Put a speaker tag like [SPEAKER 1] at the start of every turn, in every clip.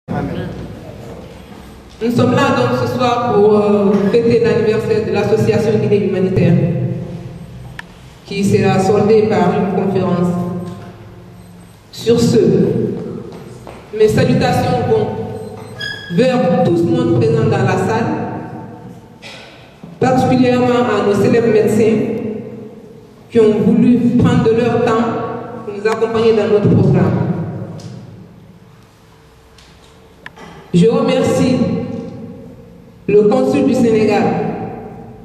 [SPEAKER 1] Amen. Nous sommes là donc ce soir pour fêter l'anniversaire de l'association Guinée Humanitaire qui sera soldée par une conférence. Sur ce, mes salutations vont vers tout le monde présent dans la salle, particulièrement à nos célèbres médecins qui ont voulu prendre de leur temps pour nous accompagner dans notre programme. Je remercie le consul du Sénégal,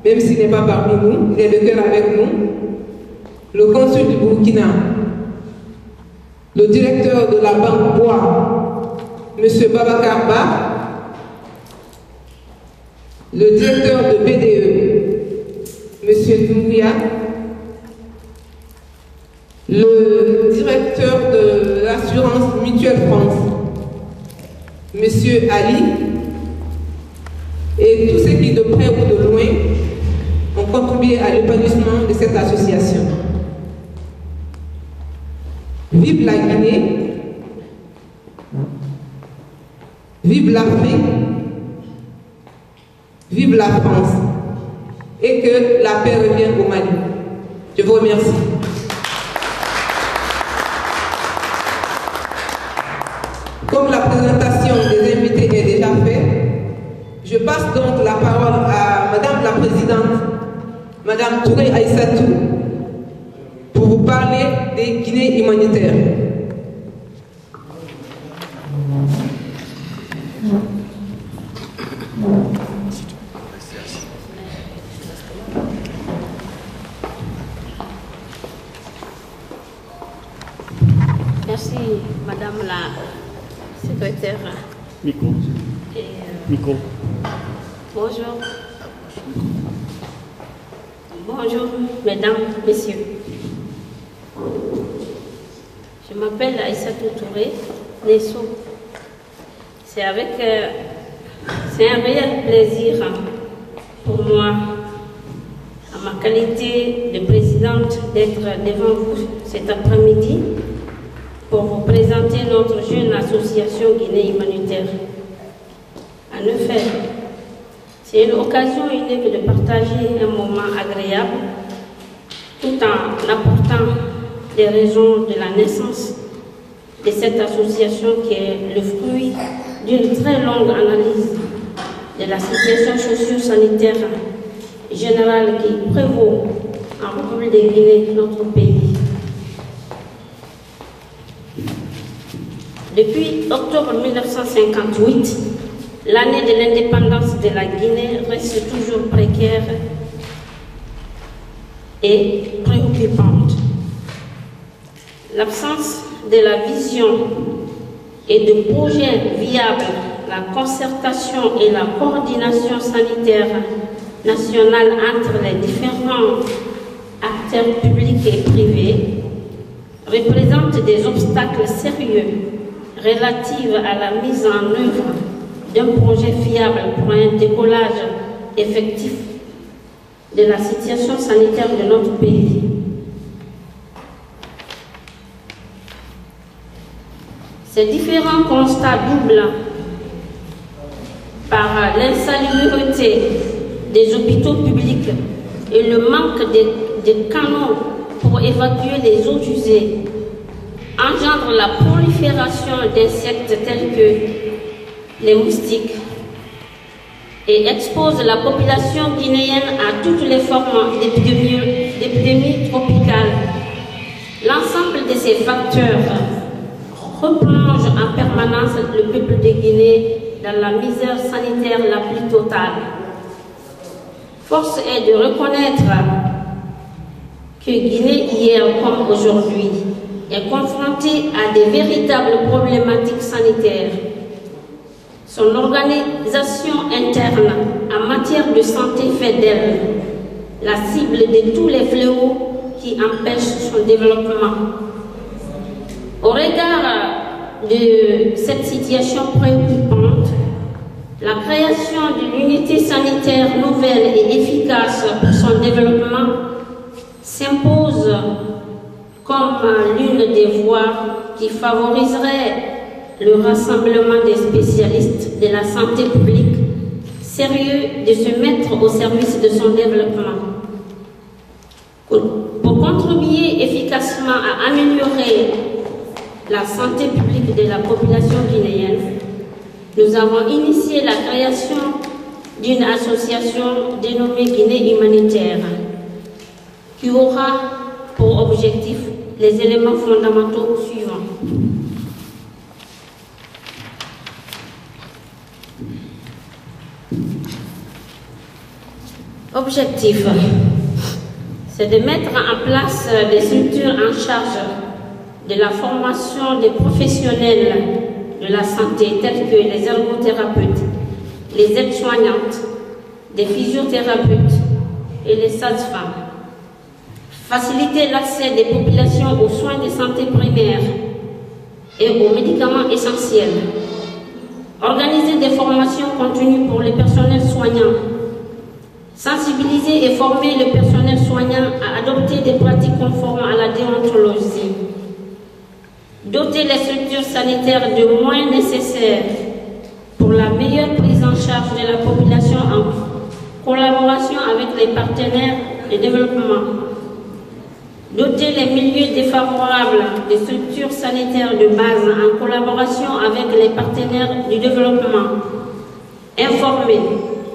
[SPEAKER 1] même s'il n'est pas parmi nous, il est de cœur avec nous, le consul du Burkina, le directeur de la Banque Bois, M. Babacar Ba, le directeur de BDE, M. Doumbouya, le directeur de l'assurance Mutuelle France, M. Ali, et tous ceux qui de près ou de loin ont contribué à l'épanouissement de cette association. Vive la Guinée, vive l'Afrique, vive la France, et que la paix revienne au Mali. Je vous remercie. Comme la présentation des invités est déjà faite, je passe donc la parole à Madame la Présidente, Madame Touré Aïssatou, pour vous parler des Guinées humanitaires.
[SPEAKER 2] Merci, Madame la secrétaire.
[SPEAKER 3] Micro. Micro.
[SPEAKER 2] Bonjour. Bonjour, mesdames, messieurs. Je m'appelle Aïssatou Touré Nesso. C'est un réel plaisir pour moi, à ma qualité de présidente, d'être devant vous cet après-midi pour vous présenter notre jeune association Guinée Humanitaire. En effet, c'est une occasion unique de partager un moment agréable tout en apportant les raisons de la naissance de cette association qui est le fruit d'une très longue analyse de la situation socio-sanitaire générale qui prévaut en République de Guinée, notre pays. Depuis octobre 1958, l'année de l'indépendance de la Guinée reste toujours précaire et préoccupante. L'absence de la vision et de projets viables, la concertation et la coordination sanitaire nationale entre les différents acteurs publics et privés représentent des obstacles sérieux relatifs à la mise en œuvre d'un projet fiable pour un décollage effectif de la situation sanitaire de notre pays. Ces différents constats doublent par l'insalubrité des hôpitaux publics et le manque de canaux pour évacuer les eaux usées engendrent la prolifération d'insectes tels que les moustiques et expose la population guinéenne à toutes les formes d'épidémies tropicales. L'ensemble de ces facteurs replonge en permanence le peuple de Guinée dans la misère sanitaire la plus totale. Force est de reconnaître que Guinée, hier comme aujourd'hui, est confrontée à des véritables problématiques sanitaires. Son organisation interne en matière de santé fait d'elle la cible de tous les fléaux qui empêchent son développement. Au regard de cette situation préoccupante, la création d'une unité sanitaire nouvelle et efficace pour son développement s'impose comme l'une des voies qui favoriserait le rassemblement des spécialistes de la santé publique, sérieux de se mettre au service de son développement. Pour contribuer efficacement à améliorer la santé publique de la population guinéenne, nous avons initié la création d'une association dénommée Guinée Humanitaire, qui aura pour objectif les éléments fondamentaux suivants. Objectif, c'est de mettre en place des structures en charge de la formation des professionnels de la santé tels que les ergothérapeutes, les aides-soignantes, des physiothérapeutes et les sages-femmes. Faciliter l'accès des populations aux soins de santé primaires et aux médicaments essentiels. Organiser des formations continues pour les personnels soignants. Sensibiliser et former le personnel soignant à adopter des pratiques conformes à la déontologie. Doter les structures sanitaires de moyens nécessaires pour la meilleure prise en charge de la population en collaboration avec les partenaires de développement. Doter les milieux défavorables des structures sanitaires de base en collaboration avec les partenaires du développement. Informer,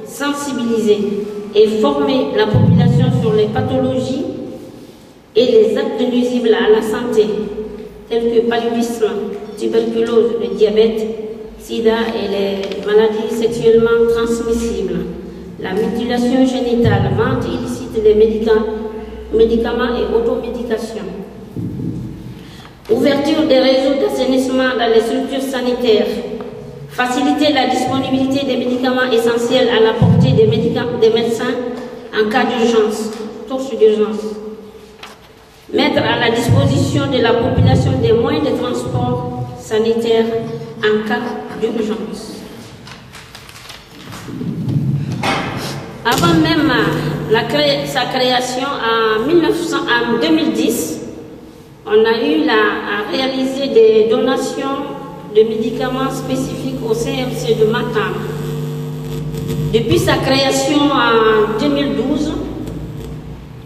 [SPEAKER 2] sensibiliser et former la population sur les pathologies et les actes nuisibles à la santé, tels que paludisme, tuberculose, le diabète, sida et les maladies sexuellement transmissibles, la mutilation génitale, vente illicite des médicaments et automédication. Ouverture des réseaux d'assainissement dans les structures sanitaires. Faciliter la disponibilité des médicaments essentiels à la portée des médecins en cas d'urgence, source d'urgence. Mettre à la disposition de la population des moyens de transport sanitaire en cas d'urgence. Avant même sa création en 2010, on a eu à réaliser des donations de médicaments spécifiques au CMC de Matam. Depuis sa création en 2012,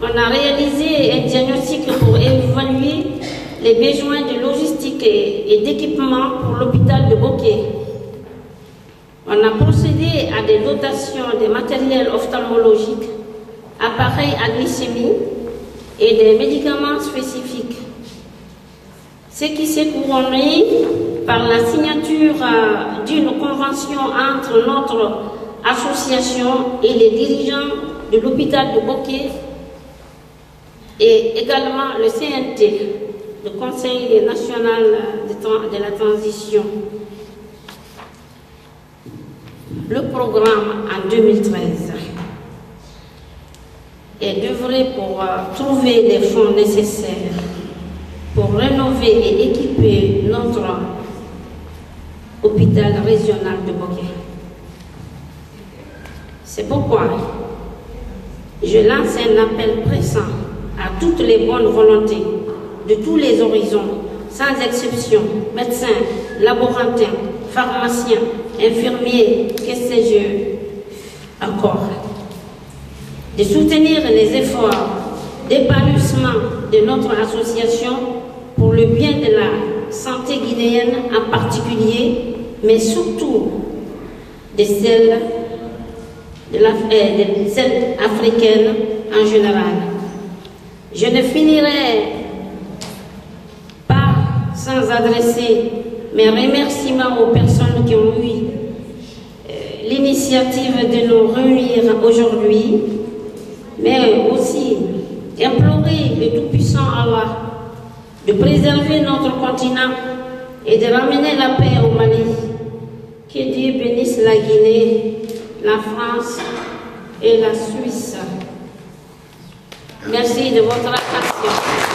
[SPEAKER 2] on a réalisé un diagnostic pour évaluer les besoins de logistique et d'équipement pour l'hôpital de Boké. On a procédé à des dotations de matériel ophtalmologique, appareils à glycémie et des médicaments spécifiques. Ce qui s'est couronné par la signature d'une convention entre notre association et les dirigeants de l'hôpital de Boké et également le CNT, le Conseil national de la transition. Le programme en 2013 est d'œuvrer pour trouver les fonds nécessaires pour rénover et équiper notre hôpital régional de Boké. C'est pourquoi je lance un appel pressant à toutes les bonnes volontés de tous les horizons, sans exception, médecins, laborantins, pharmaciens, infirmiers, que sais-je encore, de soutenir les efforts d'épanouissement de notre association pour le bien de la santé guinéenne en particulier, mais surtout de celle africaine en général. Je ne finirai pas sans adresser mes remerciements aux personnes qui ont eu l'initiative de nous réunir aujourd'hui, mais aussi implorer le Tout-Puissant Allah de préserver notre continent et de ramener la paix au Mali. Que Dieu bénisse la Guinée, la France et la Suisse. Merci de votre attention.